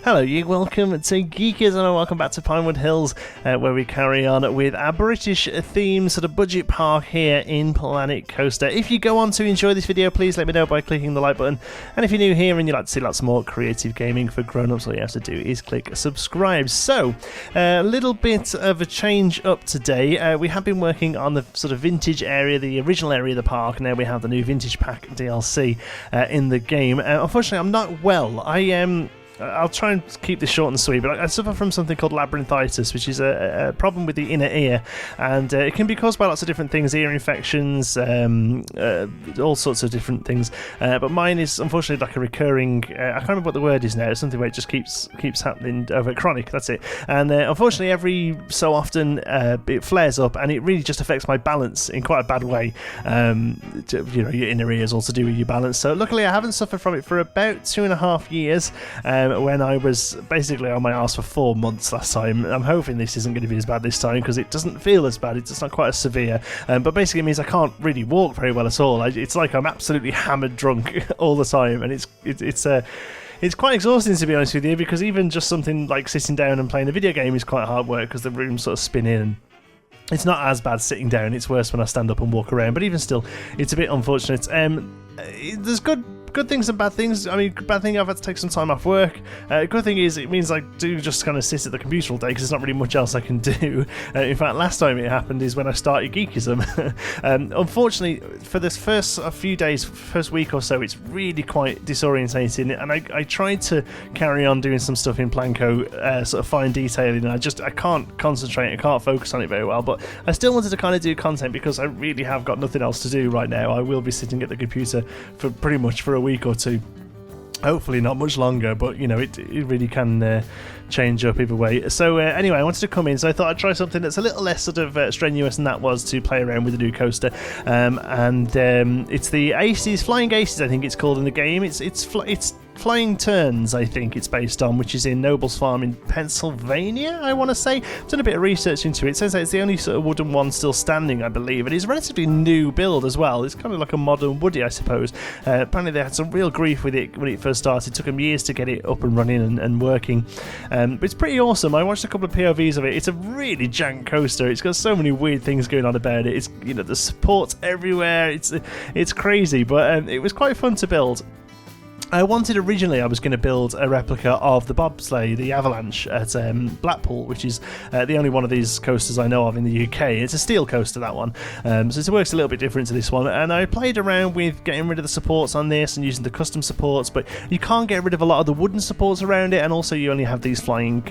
Hello, you welcome to Geekism and welcome back to Pinewood Hills, where we carry on with our British themed sort of budget park here in Planet Coaster. If you go on to enjoy this video, please let me know by clicking the like button. And if you're new here and you'd like to see lots more creative gaming for grown-ups, all you have to do is click subscribe. So, a little bit of a change up today. We have been working on the sort of vintage area, the original area of the park. Now we have the new Vintage Pack DLC in the game. Unfortunately, I'm not well. I'll try and keep this short and sweet, but I suffer from something called labyrinthitis, which is a problem with the inner ear, and it can be caused by lots of different things, ear infections, all sorts of different things, but mine is unfortunately like a recurring, I can't remember what the word is now, it's something where it just keeps happening over chronic, that's it, and unfortunately every so often it flares up, and it really just affects my balance in quite a bad way. Your inner ear is all to do with your balance, so luckily I haven't suffered from it for about 2.5 years, when I was basically on my arse for 4 months last time. I'm hoping this isn't going to be as bad this time because it doesn't feel as bad. It's not quite as severe, but basically it means I can't really walk very well at all. It's like I'm absolutely hammered drunk all the time, and it's quite exhausting, to be honest with you, because even just something like sitting down and playing a video game is quite hard work because the room's sort of spinning. And it's not as bad sitting down, it's worse when I stand up and walk around, but even still, it's a bit unfortunate. There's good things and bad things. I mean, bad thing, I've had to take some time off work. Good thing is it means I do just kind of sit at the computer all day because there's not really much else I can do. In fact, last time it happened is when I started Geekism. Unfortunately, for this first week or so, it's really quite disorientating, and I tried to carry on doing some stuff in Planco, sort of fine detailing, and I can't concentrate, I can't focus on it very well, but I still wanted to kind of do content because I really have got nothing else to do right now. I will be sitting at the computer for pretty much for a week or two, hopefully not much longer, but you know, it really can change up either way. So anyway, I wanted to come in, so I thought I'd try something that's a little less sort of strenuous than that was, to play around with the new coaster, and it's the Aces, Flying Aces I think it's called in the game. It's Flying Turns, I think it's based on, which is in Knoebels farm in Pennsylvania, I want to say. I've done a bit of research into it. It says that it's the only sort of wooden one still standing, I believe, and it's a relatively new build as well. It's kind of like a modern Woody, I suppose. Apparently they had some real grief with it when it first started. It took them years to get it up and running and working, but it's pretty awesome. I watched a couple of POVs of it. It's a really jank coaster. It's got so many weird things going on about it. It's, you know, the support's everywhere. It's crazy, but it was quite fun to build. I was going to build a replica of the Bobsleigh, the Avalance at Blackpool, which is the only one of these coasters I know of in the UK. It's a steel coaster, that one, so it works a little bit different to this one, and I played around with getting rid of the supports on this and using the custom supports, but you can't get rid of a lot of the wooden supports around it, and also you only have these flying,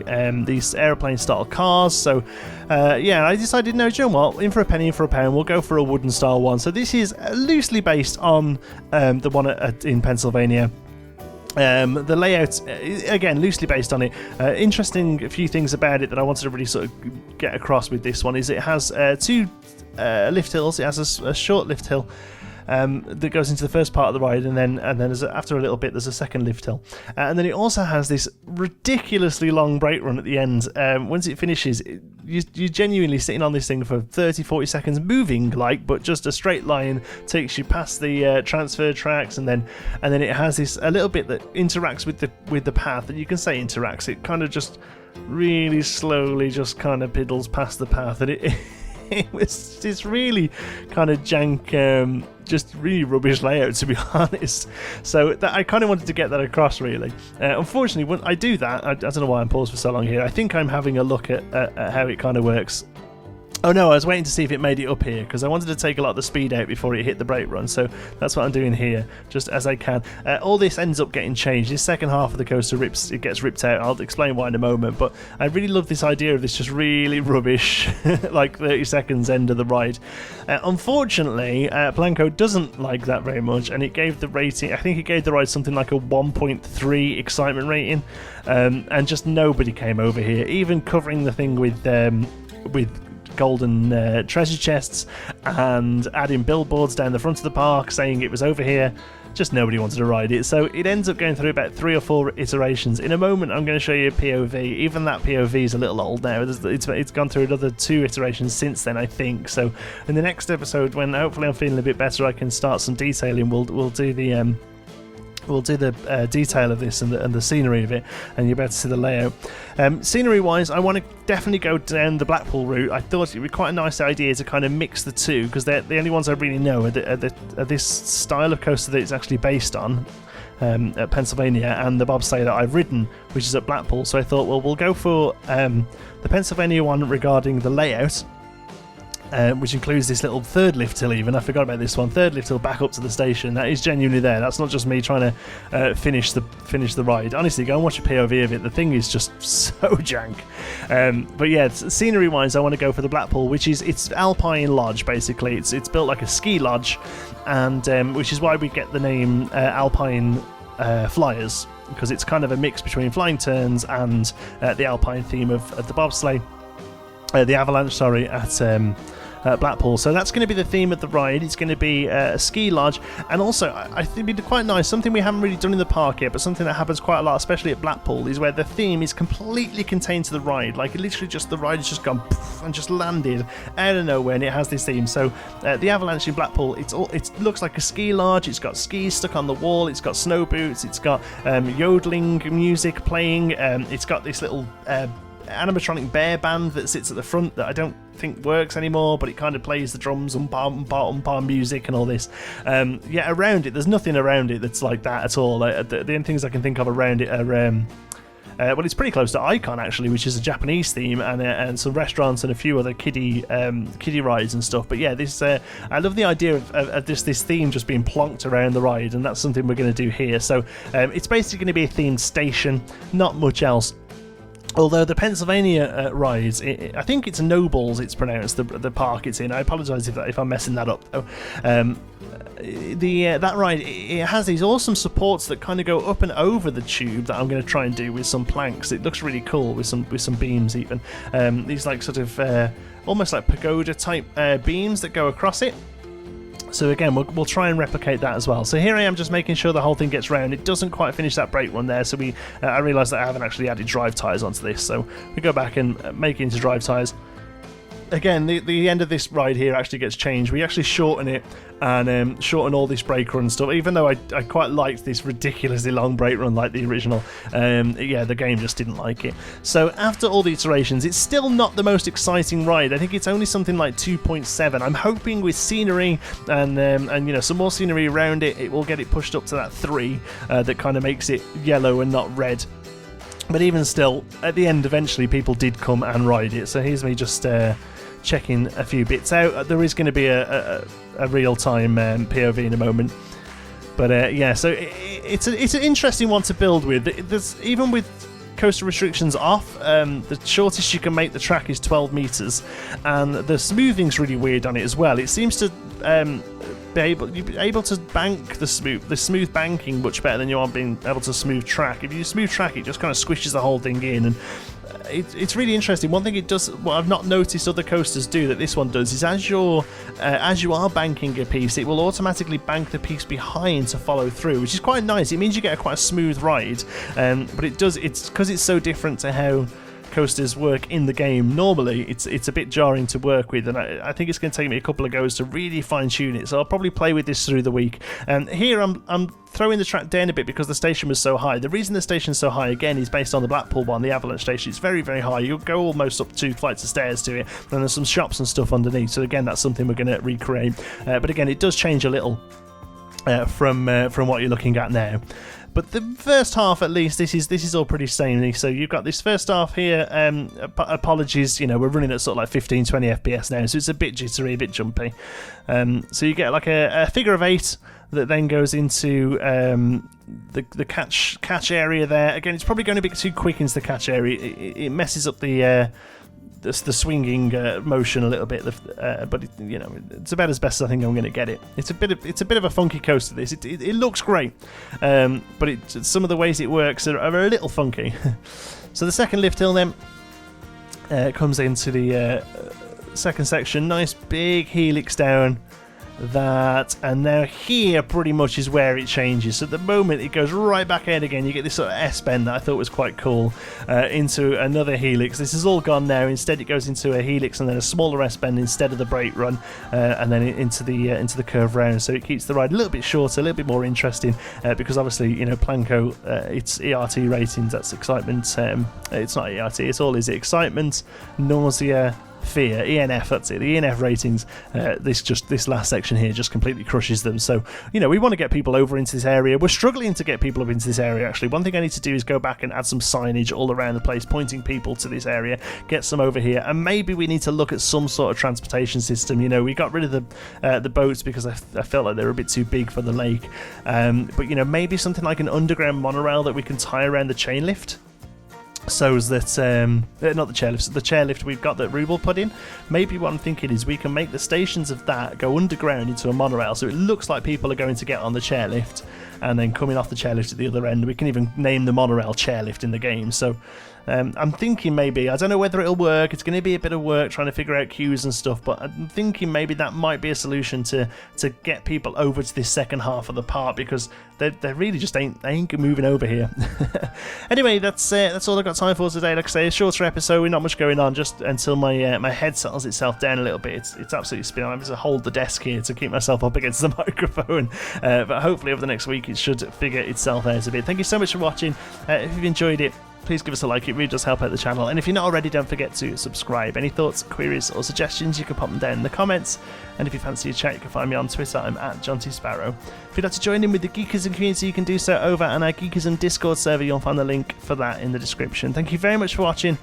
these aeroplane style cars, so I decided, no, do you know what, in for a penny, in for a pound, we'll go for a wooden style one. So this is loosely based on the one in Pennsylvania. The layout, again, loosely based on it. Interesting, a few things about it that I wanted to really sort of get across with this one is it has two lift hills. It has a short lift hill that goes into the first part of the ride, and then after a little bit there's a second lift hill, and then it also has this ridiculously long brake run at the end. Once it finishes, you're genuinely sitting on this thing for 30-40 seconds, moving but just a straight line takes you past the transfer tracks, and then it has this a little bit that interacts with the path, and you can say interacts. It kind of just really slowly just kind of piddles past the path, and it's really kind of jank, just really rubbish layout, to be honest. So I kind of wanted to get that across, really. Unfortunately, when I do that, I don't know why I'm paused for so long here. I think I'm having a look at how it kind of works. Oh no, I was waiting to see if it made it up here, because I wanted to take a lot of the speed out before it hit the brake run, so that's what I'm doing here, just as I can. All this ends up getting changed. This second half of the coaster gets ripped out. I'll explain why in a moment, but I really love this idea of this just really rubbish, like 30 seconds end of the ride. Unfortunately, Planco doesn't like that very much, and it gave the rating, I think it gave the ride something like a 1.3 excitement rating, and just nobody came over here, even covering the thing with golden treasure chests and adding billboards down the front of the park saying it was over here. Just nobody wanted to ride it, so it ends up going through about 3 or 4 iterations. In a moment I'm going to show you a POV. Even that POV is a little old now. It's gone through another 2 iterations since then, I think. So in the next episode, when hopefully I'm feeling a bit better, I can start some detailing. We'll do the we'll do the detail of this and the scenery of it, and you'll be able to see the layout. Scenery wise, I want to definitely go down the Blackpool route. I thought it would be quite a nice idea to kind of mix the two, because they're the only ones I really know are this style of coaster that it's actually based on at Pennsylvania, and the Bobsleigh that I've ridden, which is at Blackpool. So I thought, well, we'll go for the Pennsylvania one regarding the layout, which includes this little third lift hill. Even I forgot about this one. Third lift hill back up to the station. That is genuinely there. That's not just me trying to finish the ride. Honestly, go and watch a POV of it. The thing is just so jank. But yeah, scenery wise, I want to go for the Blackpool, which is it's Alpine lodge basically. It's built like a ski lodge, and which is why we get the name Alpine Flyers, because it's kind of a mix between flying turns and the Alpine theme of the bobsleigh. The Avalance, sorry, at Blackpool. So that's going to be the theme of the ride. It's going to be a ski lodge, and also I think it'd be quite nice, something we haven't really done in the park yet, but something that happens quite a lot, especially at Blackpool, is where the theme is completely contained to the ride. Like, it literally just, the ride has just gone poof, and just landed out of nowhere, and it has this theme. So the Avalanche in Blackpool, it looks like a ski lodge. It's got skis stuck on the wall, it's got snow boots, it's got yodeling music playing, it's got this little animatronic bear band that sits at the front that I don't think works anymore, but it kind of plays the drums, umpa music and all this. Yeah, around it, there's nothing around it that's like that at all. The only things I can think of around it are well, it's pretty close to Icon actually, which is a Japanese theme, and some restaurants and a few other kiddie rides and stuff. But yeah, this I love the idea of this theme just being plonked around the ride, and that's something we're going to do here. So it's basically going to be a themed station, not much else. Although the Pennsylvania rides, I think it's Knoebels, it's pronounced, the park it's in. I apologise if I'm messing that up, though. That ride, it has these awesome supports that kind of go up and over the tube that I'm going to try and do with some planks. It looks really cool with some beams even. These like sort of almost like pagoda type beams that go across it. So again, we'll try and replicate that as well. So here I am just making sure the whole thing gets round. It doesn't quite finish that brake run there, so I realised that I haven't actually added drive tyres onto this. So we go back and make it into drive tyres. Again, the end of this ride here actually gets changed. We actually shorten it and shorten all this brake run stuff, even though I quite liked this ridiculously long brake run like the original. Yeah, the game just didn't like it. So after all the iterations, it's still not the most exciting ride. I think it's only something like 2.7. I'm hoping with scenery and you know, some more scenery around it, it will get it pushed up to that 3 that kind of makes it yellow and not red. But even still, at the end, eventually people did come and ride it. So here's me just checking a few bits out. There is going to be a real-time POV in a moment. But yeah, so it's an interesting one to build with. There's, even with coaster restrictions off, the shortest you can make the track is 12 metres, and the smoothing's really weird on it as well. It seems to you'll be able to bank the smooth banking much better than you are being able to smooth track. If you smooth track, it just kind of squishes the whole thing in, and it's really interesting. One thing it does, what I've not noticed other coasters do that this one does, is as you are banking a piece, it will automatically bank the piece behind to follow through, which is quite nice. It means you get quite a smooth ride, but it's because it's so different to how coasters work in the game normally. It's a bit jarring to work with, and I think it's going to take me a couple of goes to really fine tune it. So I'll probably play with this through the week. And here I'm throwing the track down a bit because the station was so high. The reason the station's so high again is based on the Blackpool one, the Avalanche station. It's very, very high. You'll go almost up 2 flights of stairs to it, and there's some shops and stuff underneath. So again, that's something we're going to recreate. But again, it does change a little from what you're looking at now. But the first half, at least, this is all pretty samey. So you've got this first half here. Apologies, you know, we're running at sort of like 15, 20 FPS now, so it's a bit jittery, a bit jumpy. So you get like a figure of 8 that then goes into the catch area there. Again, it's probably going to be too quick into the catch area. It messes up the swinging motion a little bit, but you know, it's about as best as I think I'm going to get it. It's a bit of a funky coaster. This it looks great, but some of the ways it works are a little funky. So the second lift hill then comes into the second section. Nice big helix down, that, and now here pretty much is where it changes. So at the moment it goes right back ahead again. You get this sort of S-bend that I thought was quite cool, into another helix. This is all gone now. Instead it goes into a helix and then a smaller S-bend instead of the brake run, and then into the curve round. So it keeps the ride a little bit shorter, a little bit more interesting, because obviously, you know, Planko, it's ERT ratings, that's excitement. It's not ERT, it's all is it excitement, nausea, fear, ENF, that's it, the ENF ratings. This last section here just completely crushes them. So, you know, we want to get people over into this area. We're struggling to get people up into this area, actually. One thing I need to do is go back and add some signage all around the place, pointing people to this area, get some over here, and maybe we need to look at some sort of transportation system. You know, we got rid of the boats because I felt like they were a bit too big for the lake. But, you know, maybe something like an underground monorail that we can tie around the chain lift. So that, not the chairlift, the chairlift we've got that Rubel put in. Maybe what I'm thinking is we can make the stations of that go underground into a monorail, so it looks like people are going to get on the chairlift and then coming off the chairlift at the other end. We can even name the monorail chairlift in the game. So I'm thinking maybe, I don't know whether it'll work, it's going to be a bit of work trying to figure out queues and stuff, but I'm thinking maybe that might be a solution to get people over to this second half of the park, because they really just ain't moving over here. Anyway, that's all I've got time for today. Like I say, a shorter episode, we're not much going on, just until my head settles itself down a little bit. It's absolutely spinning. I'm having to hold the desk here to keep myself up against the microphone, but hopefully over the next week it should figure itself out a bit. Thank you so much for watching. If you've enjoyed it, please give us a like, it really does help out the channel. And if you're not already, don't forget to subscribe. Any thoughts, queries or suggestions, you can pop them down in the comments. And if you fancy a chat, you can find me on Twitter. I'm at John T. Sparrow. If you'd like to join in with the Geekism community, you can do so over on our Geekism Discord server. You'll find the link for that in the description. Thank you very much for watching.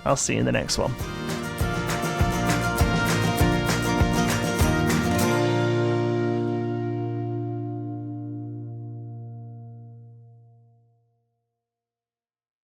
I'll see you in the next one.